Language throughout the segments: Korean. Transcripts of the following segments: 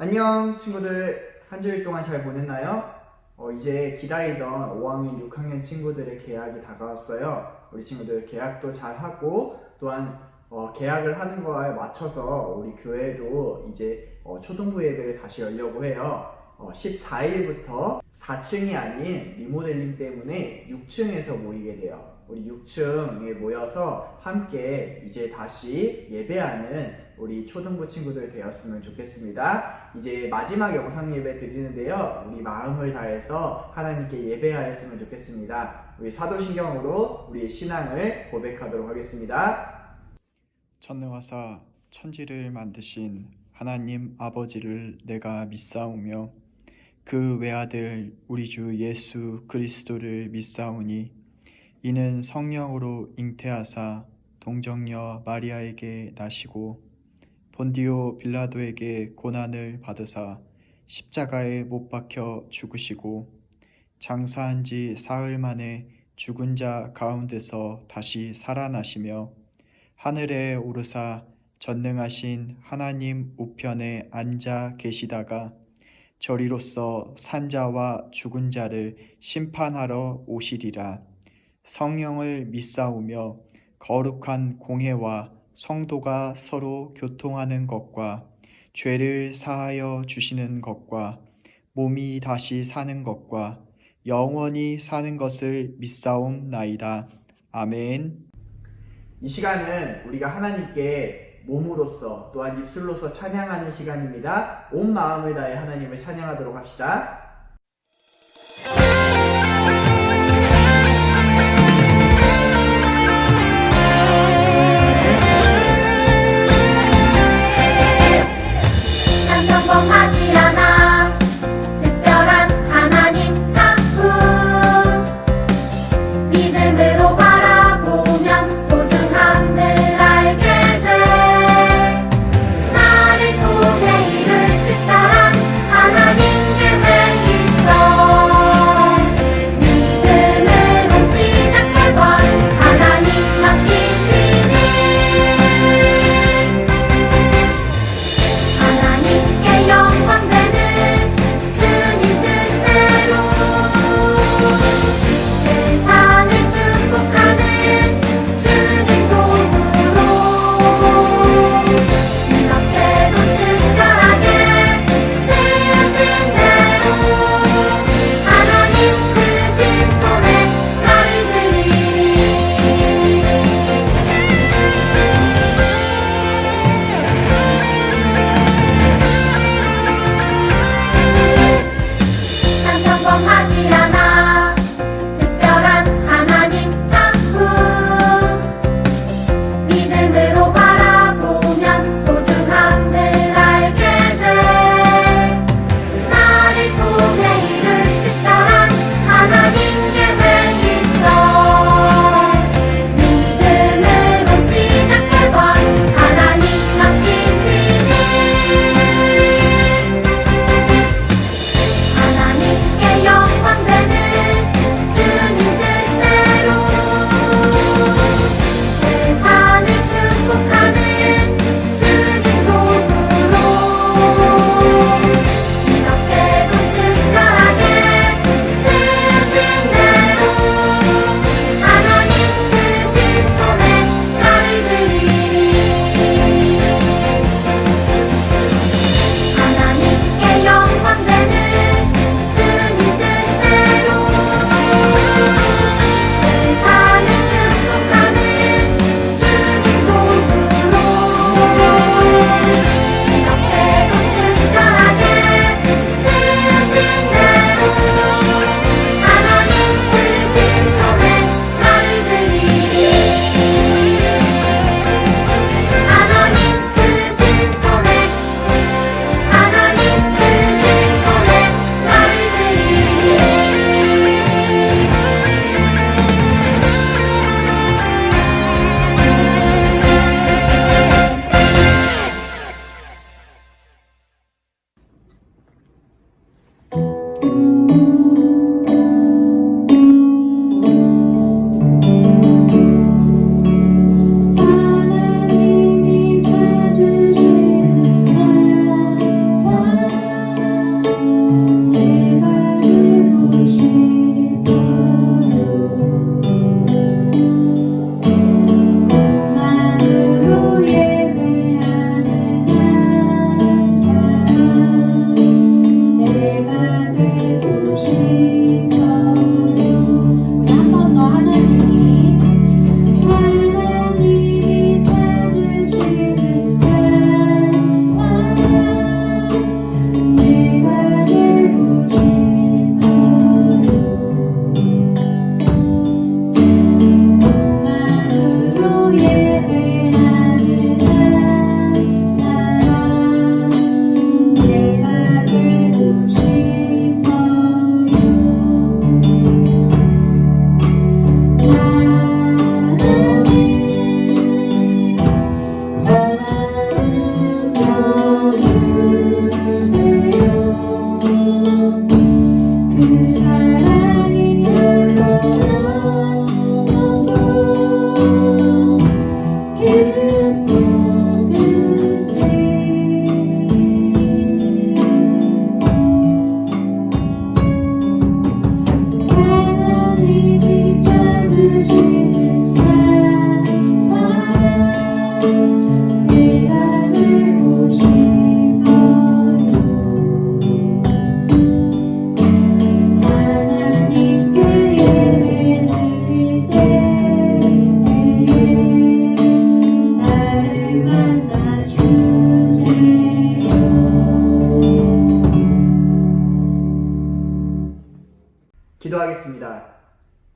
안녕 친구들, 한 주일 동안 잘 보냈나요? 이제 기다리던 5학년, 6학년 친구들의 개학이 다가왔어요. 우리 친구들 개학도 잘하고 또한 개학을 하는 거에 맞춰서 우리 교회도 이제 초등부 예배를 다시 열려고 해요. 14일부터 4층이 아닌 리모델링 때문에 6층에서 모이게 돼요. 우리 6층에 모여서 함께 이제 다시 예배하는 우리 초등부 친구들 되었으면 좋겠습니다. 이제 마지막 영상 예배 드리는데요. 우리 마음을 다해서 하나님께 예배하였으면 좋겠습니다. 우리 사도신경으로 우리의 신앙을 고백하도록 하겠습니다. 전능하사 천지를 만드신 하나님 아버지를 내가 믿사오며 그 외아들 우리 주 예수 그리스도를 믿사오니 이는 성령으로 잉태하사 동정녀 마리아에게 나시고 본디오 빌라도에게 고난을 받으사 십자가에 못 박혀 죽으시고 장사한 지 사흘 만에 죽은 자 가운데서 다시 살아나시며 하늘에 오르사 전능하신 하나님 우편에 앉아 계시다가 저리로서 산자와 죽은 자를 심판하러 오시리라. 성령을 믿사오며 거룩한 공회와 성도가 서로 교통하는 것과 죄를 사하여 주시는 것과 몸이 다시 사는 것과 영원히 사는 것을 믿사옵나이다. 아멘. 이 시간은 우리가 하나님께 몸으로서 또한 입술로서 찬양하는 시간입니다. 온 마음을 다해 하나님을 찬양하도록 합시다. 난 평범하지 않아 특별한 하나님 작품 믿음으로 바라보면 소중함을 알게 돼 나를 통해 이룰 특별한 하나님 계획 기도하겠습니다.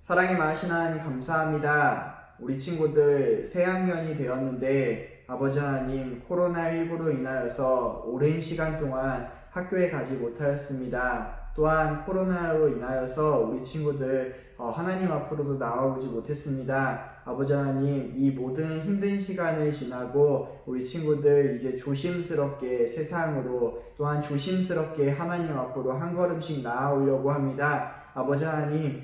사랑이 많으신 하나님 감사합니다. 우리 친구들 새학년이 되었는데 아버지 하나님 코로나19로 인하여서 오랜 시간 동안 학교에 가지 못하였습니다. 또한 코로나로 인하여서 우리 친구들 하나님 앞으로도 나아오지 못했습니다. 아버지 하나님, 이 모든 힘든 시간을 지나고 우리 친구들 이제 조심스럽게 세상으로 또한 조심스럽게 하나님 앞으로 한 걸음씩 나아오려고 합니다. 아버지 하나님,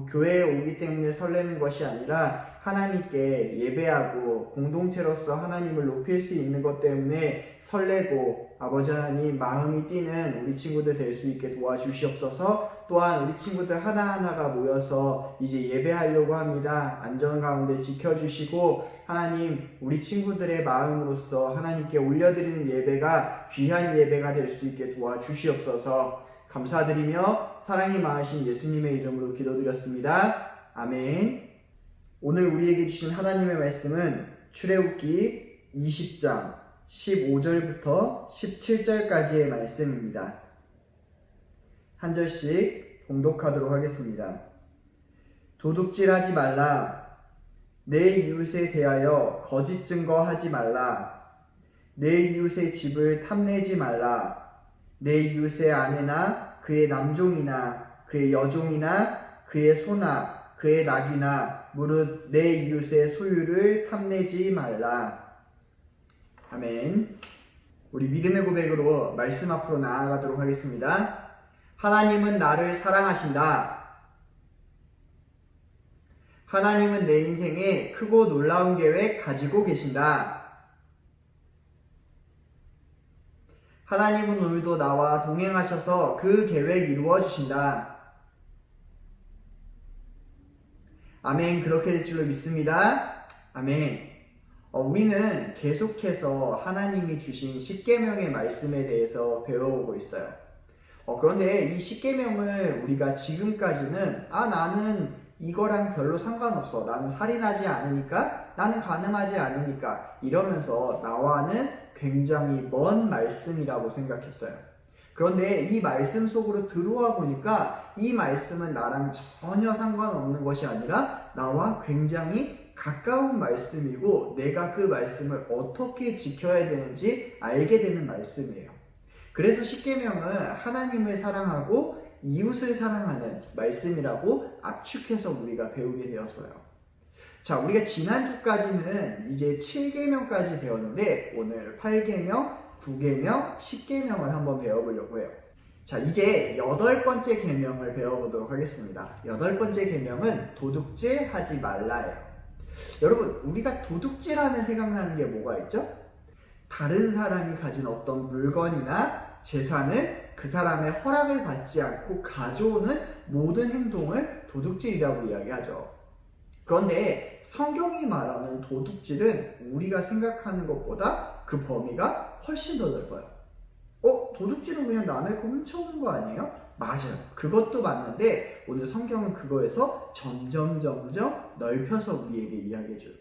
교회에 오기 때문에 설레는 것이 아니라 하나님께 예배하고 공동체로서 하나님을 높일 수 있는 것 때문에 설레고 아버지 하나님 마음이 뛰는 우리 친구들 될 수 있게 도와주시옵소서. 또한 우리 친구들 하나하나가 모여서 이제 예배하려고 합니다. 안전 가운데 지켜주시고 하나님 우리 친구들의 마음으로서 하나님께 올려드리는 예배가 귀한 예배가 될 수 있게 도와주시옵소서. 감사드리며 사랑이 많으신 예수님의 이름으로 기도드렸습니다. 아멘. 오늘 우리에게 주신 하나님의 말씀은 출애굽기 20장 15절부터 17절까지의 말씀입니다. 한 절씩 봉독하도록 하겠습니다. 도둑질하지 말라. 내 이웃에 대하여 거짓 증거하지 말라. 내 이웃의 집을 탐내지 말라. 내 이웃의 아내나 그의 남종이나 그의 여종이나 그의 소나 그의 낙이나 무릇 내 이웃의 소유를 탐내지 말라. 아멘. 우리 믿음의 고백으로 말씀 앞으로 나아가도록 하겠습니다. 하나님은 나를 사랑하신다. 하나님은 내 인생에 크고 놀라운 계획 가지고 계신다. 하나님은 오늘도 나와 동행하셔서 그 계획 이루어 주신다. 아멘. 그렇게 될 줄로 믿습니다. 아멘. 우리는 계속해서 하나님이 주신 십계명의 말씀에 대해서 배워오고 있어요. 그런데 이 십계명을 우리가 지금까지는 나는 이거랑 별로 상관없어. 나는 살인하지 않으니까, 나는 간음하지 않으니까 이러면서 나와는 굉장히 먼 말씀이라고 생각했어요. 그런데 이 말씀 속으로 들어와 보니까 이 말씀은 나랑 전혀 상관없는 것이 아니라 나와 굉장히 가까운 말씀이고 내가 그 말씀을 어떻게 지켜야 되는지 알게 되는 말씀이에요. 그래서 십계명은 하나님을 사랑하고 이웃을 사랑하는 말씀이라고 압축해서 우리가 배우게 되었어요. 자, 우리가 지난주까지는 이제 7계명까지 배웠는데 오늘 8계명, 9계명, 10계명을 한번 배워보려고 해요. 자, 이제 8번째 계명을 배워보도록 하겠습니다. 8번째 계명은 도둑질하지 말라예요. 여러분, 우리가 도둑질하면 생각나는 게 뭐가 있죠? 다른 사람이 가진 어떤 물건이나 재산을 그 사람의 허락을 받지 않고 가져오는 모든 행동을 도둑질이라고 이야기하죠. 그런데 성경이 말하는 도둑질은 우리가 생각하는 것보다 그 범위가 훨씬 더 넓어요. 도둑질은 그냥 남의 거 훔쳐오는 거 아니에요? 맞아요. 그것도 맞는데 오늘 성경은 그거에서 점점 넓혀서 우리에게 이야기해줘요.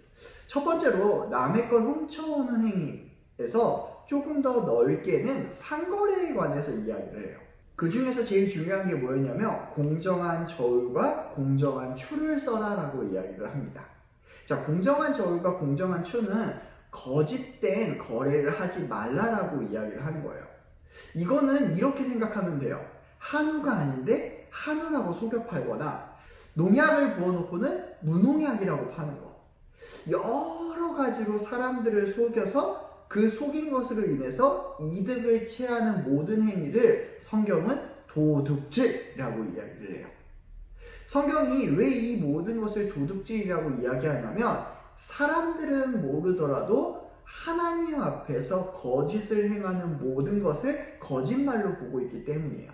첫 번째로 남의 걸 훔쳐오는 행위에서 조금 더 넓게는 상거래에 관해서 이야기를 해요. 그 중에서 제일 중요한 게 뭐였냐면 공정한 저울과 공정한 추를 써라라고 이야기를 합니다. 자, 공정한 저울과 공정한 추는 거짓된 거래를 하지 말라라고 이야기를 하는 거예요. 이거는 이렇게 생각하면 돼요. 한우가 아닌데 한우라고 속여 팔거나 농약을 부어놓고는 무농약이라고 파는 거. 여러 가지로 사람들을 속여서 그 속인 것으로 인해서 이득을 취하는 모든 행위를 성경은 도둑질이라고 이야기를 해요. 성경이 왜 이 모든 것을 도둑질이라고 이야기하냐면 사람들은 모르더라도 하나님 앞에서 거짓을 행하는 모든 것을 거짓말로 보고 있기 때문이에요.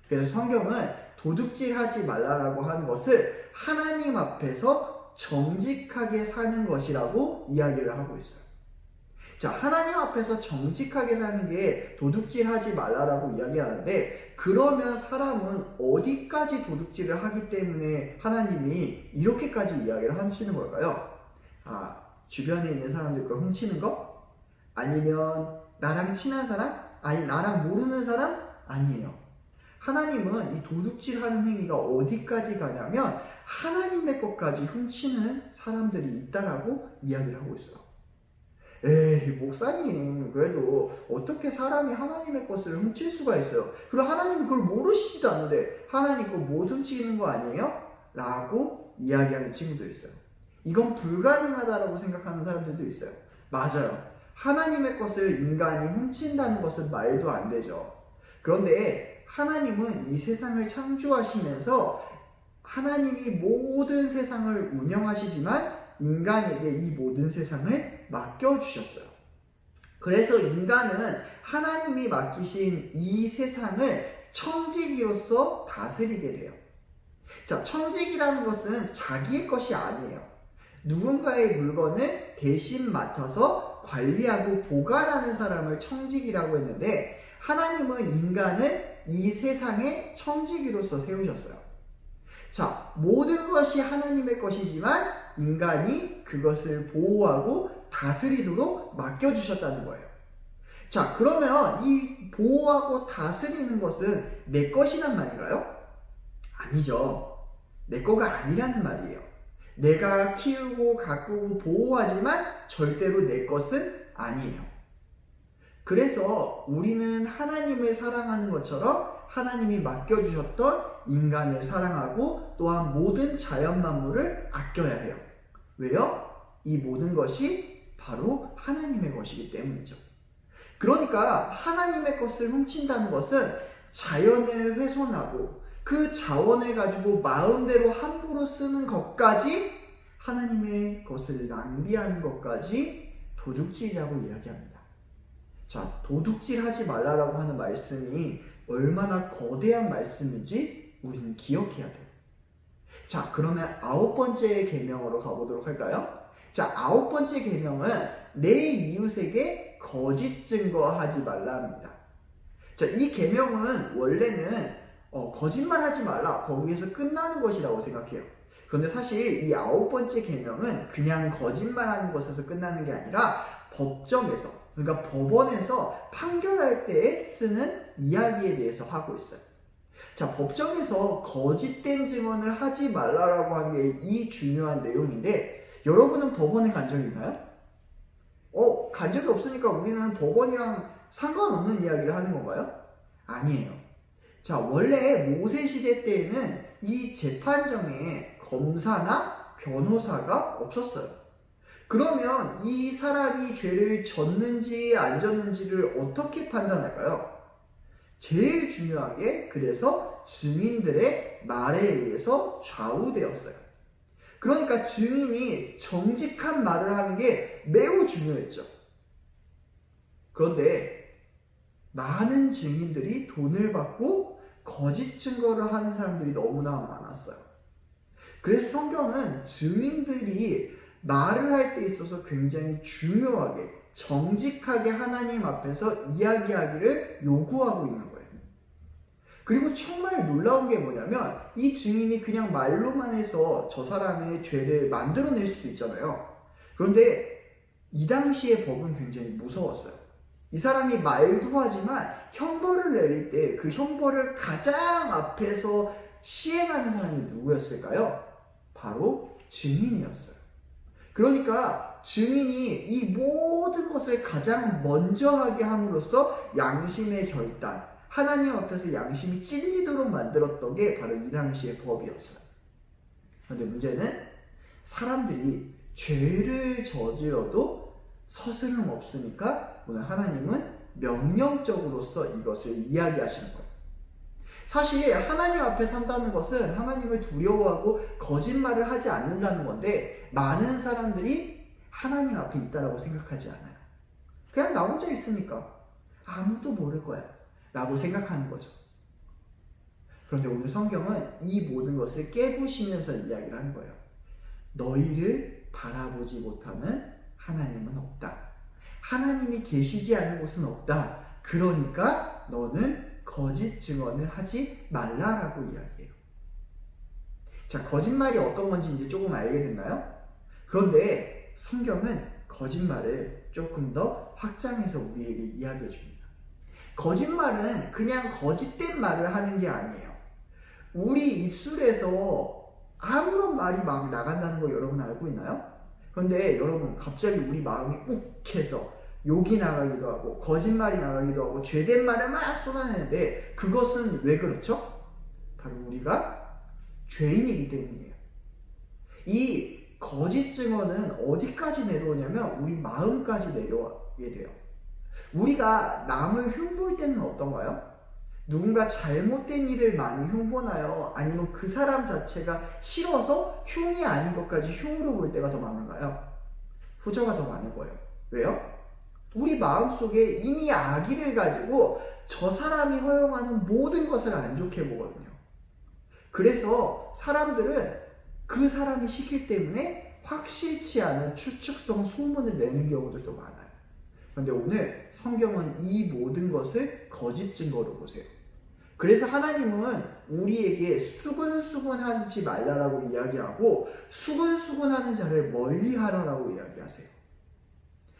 그래서 성경은 도둑질하지 말라라고 하는 것을 하나님 앞에서 정직하게 사는 것이라고 이야기를 하고 있어요. 자, 하나님 앞에서 정직하게 사는 게 도둑질하지 말라라고 이야기하는데 그러면 사람은 어디까지 도둑질을 하기 때문에 하나님이 이렇게까지 이야기를 하시는 걸까요? 주변에 있는 사람들 걸 훔치는 거? 아니면 나랑 친한 사람? 아니 나랑 모르는 사람? 아니에요. 하나님은 이 도둑질하는 행위가 어디까지 가냐면 하나님의 것까지 훔치는 사람들이 있다라고 이야기를 하고 있어요. 에이, 목사님, 그래도 어떻게 사람이 하나님의 것을 훔칠 수가 있어요? 그리고 하나님이 그걸 모르시지도 않는데 하나님 거 못 훔치는 거 아니에요? 라고 이야기하는 친구도 있어요. 이건 불가능하다라고 생각하는 사람들도 있어요. 맞아요. 하나님의 것을 인간이 훔친다는 것은 말도 안 되죠. 그런데 하나님은 이 세상을 창조하시면서 하나님이 모든 세상을 운영하시지만 인간에게 이 모든 세상을 맡겨주셨어요. 그래서 인간은 하나님이 맡기신 이 세상을 청지기로서 다스리게 돼요. 자, 청지기라는 것은 자기의 것이 아니에요. 누군가의 물건을 대신 맡아서 관리하고 보관하는 사람을 청지기라고 했는데 하나님은 인간을 이 세상의 청지기로서 세우셨어요. 자, 모든 것이 하나님의 것이지만 인간이 그것을 보호하고 다스리도록 맡겨주셨다는 거예요. 자, 그러면 이 보호하고 다스리는 것은 내 것이란 말인가요? 아니죠. 내 거가 아니라는 말이에요. 내가 키우고 가꾸고 보호하지만 절대로 내 것은 아니에요. 그래서 우리는 하나님을 사랑하는 것처럼 하나님이 맡겨주셨던 인간을 사랑하고 또한 모든 자연 만물을 아껴야 해요. 왜요? 이 모든 것이 바로 하나님의 것이기 때문이죠. 그러니까 하나님의 것을 훔친다는 것은 자연을 훼손하고 그 자원을 가지고 마음대로 함부로 쓰는 것까지 하나님의 것을 낭비하는 것까지 도둑질이라고 이야기합니다. 자, 도둑질하지 말라라고 하는 말씀이 얼마나 거대한 말씀인지 우리는 기억해야 돼요. 자, 그러면 9번째 계명으로 가보도록 할까요? 자, 9번째 계명은 내 이웃에게 거짓 증거하지 말라입니다. 자, 이 계명은 원래는 거짓말하지 말라, 거기에서 끝나는 것이라고 생각해요. 그런데 사실 이 9번째 계명은 그냥 거짓말하는 것에서 끝나는 게 아니라 법정에서, 그러니까 법원에서 판결할 때 쓰는 이야기에 대해서 하고 있어요. 자, 법정에서 거짓된 증언을 하지 말라라고 하는 게 이 중요한 내용인데 여러분은 법원에 간 적이 있나요? 간 적이 없으니까 우리는 법원이랑 상관없는 이야기를 하는 건가요? 아니에요. 자, 원래 모세 시대 때에는 이 재판정에 검사나 변호사가 없었어요. 그러면 이 사람이 죄를 졌는지 안 졌는지를 어떻게 판단할까요? 제일 중요한 게 그래서 증인들의 말에 의해서 좌우되었어요. 그러니까 증인이 정직한 말을 하는 게 매우 중요했죠. 그런데 많은 증인들이 돈을 받고 거짓 증거를 하는 사람들이 너무나 많았어요. 그래서 성경은 증인들이 말을 할 때 있어서 굉장히 중요하게 정직하게 하나님 앞에서 이야기하기를 요구하고 있는 거예요. 그리고 정말 놀라운 게 뭐냐면 이 증인이 그냥 말로만 해서 저 사람의 죄를 만들어낼 수도 있잖아요. 그런데 이 당시의 법은 굉장히 무서웠어요. 이 사람이 말도 하지만 형벌을 내릴 때 그 형벌을 가장 앞에서 시행하는 사람이 누구였을까요? 바로 증인이었어요. 그러니까 증인이 이 모든 것을 가장 먼저 하게 함으로써 양심의 결단, 하나님 앞에서 양심이 찔리도록 만들었던 게 바로 이 당시의 법이었어요. 그런데 문제는 사람들이 죄를 저질러도 서스름 없으니까 오늘 하나님은 명령적으로서 이것을 이야기하시는 거예요. 사실 하나님 앞에 산다는 것은 하나님을 두려워하고 거짓말을 하지 않는다는 건데 많은 사람들이 하나님 앞에 있다라고 생각하지 않아요. 그냥 나 혼자 있으니까 아무도 모를 거야 라고 생각하는 거죠. 그런데 오늘 성경은 이 모든 것을 깨부시면서 이야기를 하는 거예요. 너희를 바라보지 못하는 하나님은 없다. 하나님이 계시지 않는 곳은 없다. 그러니까 너는 거짓 증언을 하지 말라라고 이야기해요. 자, 거짓말이 어떤 건지 이제 조금 알게 됐나요? 그런데 성경은 거짓말을 조금 더 확장해서 우리에게 이야기해 줍니다. 거짓말은 그냥 거짓된 말을 하는 게 아니에요. 우리 입술에서 아무런 말이 막 나간다는 거 여러분 알고 있나요? 그런데 여러분 갑자기 우리 마음이 욱해서 욕이 나가기도 하고 거짓말이 나가기도 하고 죄된 말을 막 쏟아내는데 그것은 왜 그렇죠? 바로 우리가 죄인이기 때문이에요. 이 거짓 증언은 어디까지 내려오냐면 우리 마음까지 내려오게 돼요. 우리가 남을 흉볼 때는 어떤가요? 누군가 잘못된 일을 많이 흉보나요? 아니면 그 사람 자체가 싫어서 흉이 아닌 것까지 흉으로 볼 때가 더 많은가요? 후저가 더 많은 거예요. 왜요? 우리 마음속에 이미 악의를 가지고 저 사람이 허용하는 모든 것을 안 좋게 보거든요. 그래서 사람들은 그 사람이 시킬 때문에 확실치 않은 추측성 소문을 내는 경우들도 많아요. 그런데 오늘 성경은 이 모든 것을 거짓 증거로 보세요. 그래서 하나님은 우리에게 수근수근하지 말라라고 이야기하고 수근수근하는 자를 멀리하라라고 이야기하세요.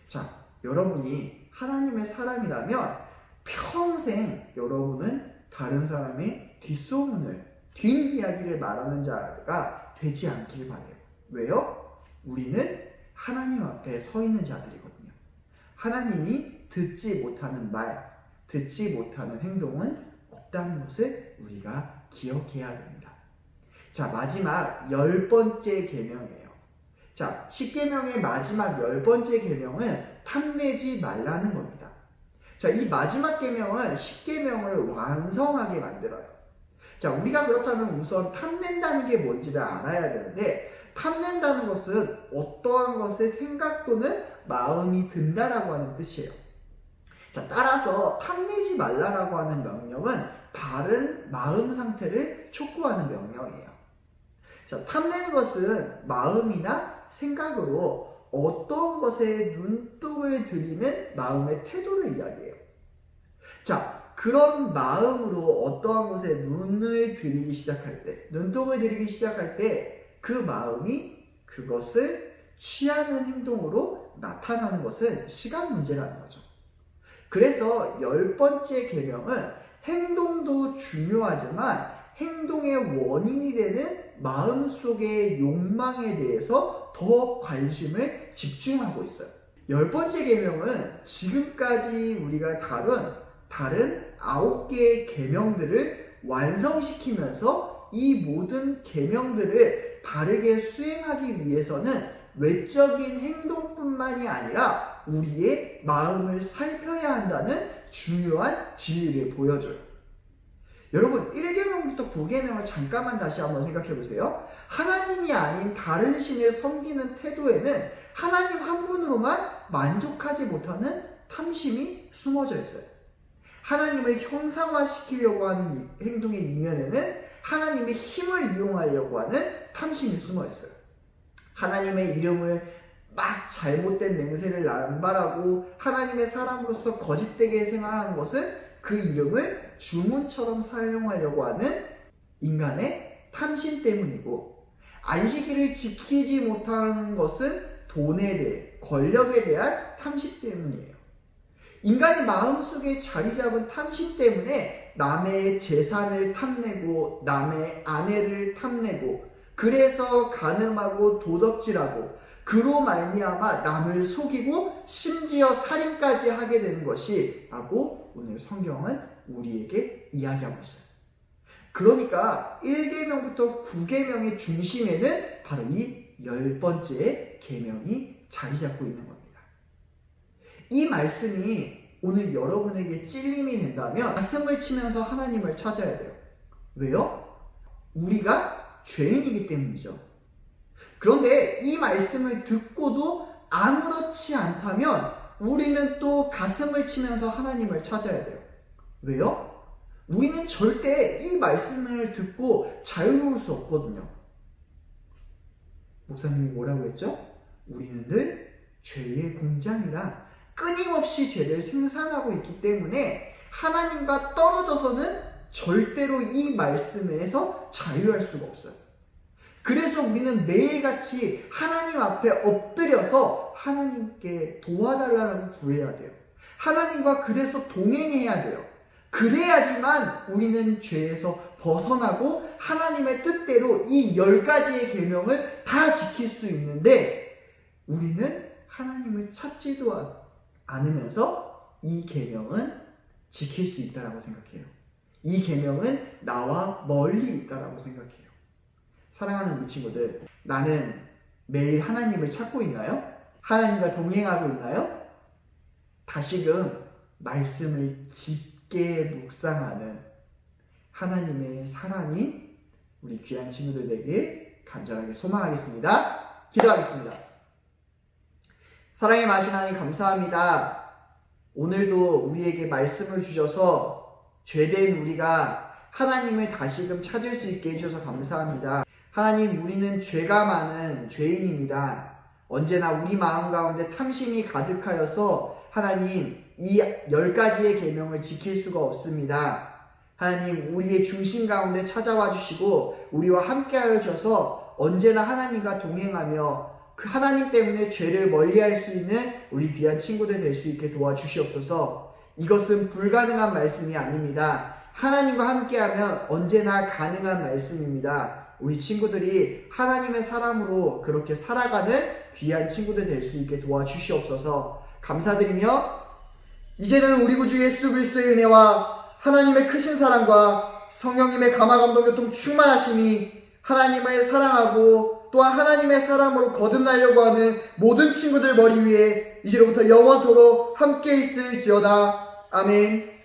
자, 여러분이 하나님의 사람이라면 평생 여러분은 다른 사람의 뒷소문을, 뒷이야기를 말하는 자가 되지 않길 바래요. 왜요? 우리는 하나님 앞에 서 있는 자들이거든요. 하나님이 듣지 못하는 말, 듣지 못하는 행동은 없다는 것을 우리가 기억해야 됩니다. 자, 마지막 10번째 계명이에요. 자, 10계명의 마지막 10번째 계명은 탐내지 말라는 겁니다. 자, 이 마지막 계명은 10계명을 완성하게 만들어요. 자, 우리가 그렇다면 우선 탐낸다는 게 뭔지를 알아야 되는데, 탐낸다는 것은 어떠한 것에 생각 또는 마음이 든다라고 하는 뜻이에요. 자, 따라서 탐내지 말라라고 하는 명령은 바른 마음 상태를 촉구하는 명령이에요. 자, 탐내는 것은 마음이나 생각으로 어떤 것에 눈독을 들이는 마음의 태도를 이야기해요. 자, 그런 마음으로 어떠한 것에 눈을 들이기 시작할 때, 눈독을 들이기 시작할 때 그 마음이 그것을 취하는 행동으로 나타나는 것은 시간 문제라는 거죠. 그래서 10번째 계명은 행동도 중요하지만 행동의 원인이 되는 마음속의 욕망에 대해서 더 관심을 집중하고 있어요. 10번째 계명은 지금까지 우리가 다룬 다른 9개의 계명들을 완성시키면서 이 모든 계명들을 바르게 수행하기 위해서는 외적인 행동뿐만이 아니라 우리의 마음을 살펴야 한다는 중요한 진리를 보여줘요. 여러분, 1계명부터 9계명을 잠깐만 다시 한번 생각해 보세요. 하나님이 아닌 다른 신을 섬기는 태도에는 하나님 한 분으로만 만족하지 못하는 탐심이 숨어져 있어요. 하나님을 형상화시키려고 하는 행동의 이면에는 하나님의 힘을 이용하려고 하는 탐심이 숨어 있어요. 하나님의 이름을 막 잘못된 맹세를 남발하고 하나님의 사람으로서 거짓되게 생활하는 것은 그 이름을 주문처럼 사용하려고 하는 인간의 탐심 때문이고, 안식일을 지키지 못하는 것은 돈에 대해, 권력에 대한 탐심 때문이에요. 인간의 마음속에 자리 잡은 탐심 때문에 남의 재산을 탐내고 남의 아내를 탐내고, 그래서 간음하고 도덕질하고 그로 말미암아 남을 속이고 심지어 살인까지 하게 되는 것이 라고 오늘 성경은 우리에게 이야기하고 있어요. 그러니까 1계명부터 9계명의 중심에는 바로 이 10번째 계명이 자리 잡고 있는 겁니다. 이 말씀이 오늘 여러분에게 찔림이 된다면 가슴을 치면서 하나님을 찾아야 돼요. 왜요? 우리가 죄인이기 때문이죠. 그런데 이 말씀을 듣고도 아무렇지 않다면 우리는 또 가슴을 치면서 하나님을 찾아야 돼요. 왜요? 우리는 절대 이 말씀을 듣고 자유로울 수 없거든요. 목사님이 뭐라고 했죠? 우리는 늘 죄의 공장이라 끊임없이 죄를 생산하고 있기 때문에 하나님과 떨어져서는 절대로 이 말씀에서 자유할 수가 없어요. 그래서 우리는 매일같이 하나님 앞에 엎드려서 하나님께 도와달라고 구해야 돼요. 하나님과 그래서 동행해야 돼요. 그래야지만 우리는 죄에서 벗어나고 하나님의 뜻대로 이 10가지의 계명을 다 지킬 수 있는데, 우리는 하나님을 찾지도 않으면서 이 계명은 지킬 수 있다라고 생각해요. 이 계명은 나와 멀리 있다라고 생각해요. 사랑하는 우리 친구들, 나는 매일 하나님을 찾고 있나요? 하나님과 동행하고 있나요? 다시금 말씀을 깊게 묵상하는 하나님의 사랑이 우리 귀한 친구들 되길 간절하게 소망하겠습니다. 기도하겠습니다. 사랑의 마신 하나님 감사합니다. 오늘도 우리에게 말씀을 주셔서 죄된 우리가 하나님을 다시금 찾을 수 있게 해주셔서 감사합니다. 하나님, 우리는 죄가 많은 죄인입니다. 언제나 우리 마음 가운데 탐심이 가득하여서 하나님, 이 10가지의 계명을 지킬 수가 없습니다. 하나님, 우리의 중심 가운데 찾아와 주시고 우리와 함께하여 주셔서 언제나 하나님과 동행하며 그 하나님 때문에 죄를 멀리할 수 있는 우리 귀한 친구들 될 수 있게 도와주시옵소서. 이것은 불가능한 말씀이 아닙니다. 하나님과 함께하면 언제나 가능한 말씀입니다. 우리 친구들이 하나님의 사람으로 그렇게 살아가는 귀한 친구들 될 수 있게 도와주시옵소서. 감사드리며 이제는 우리 구주 예수 그리스도의 은혜와 하나님의 크신 사랑과 성령님의 감화감동 교통 충만하심이 하나님을 사랑하고 또한 하나님의 사람으로 거듭나려고 하는 모든 친구들 머리 위에 이제로부터 영원토록 함께 있을지어다. 아멘.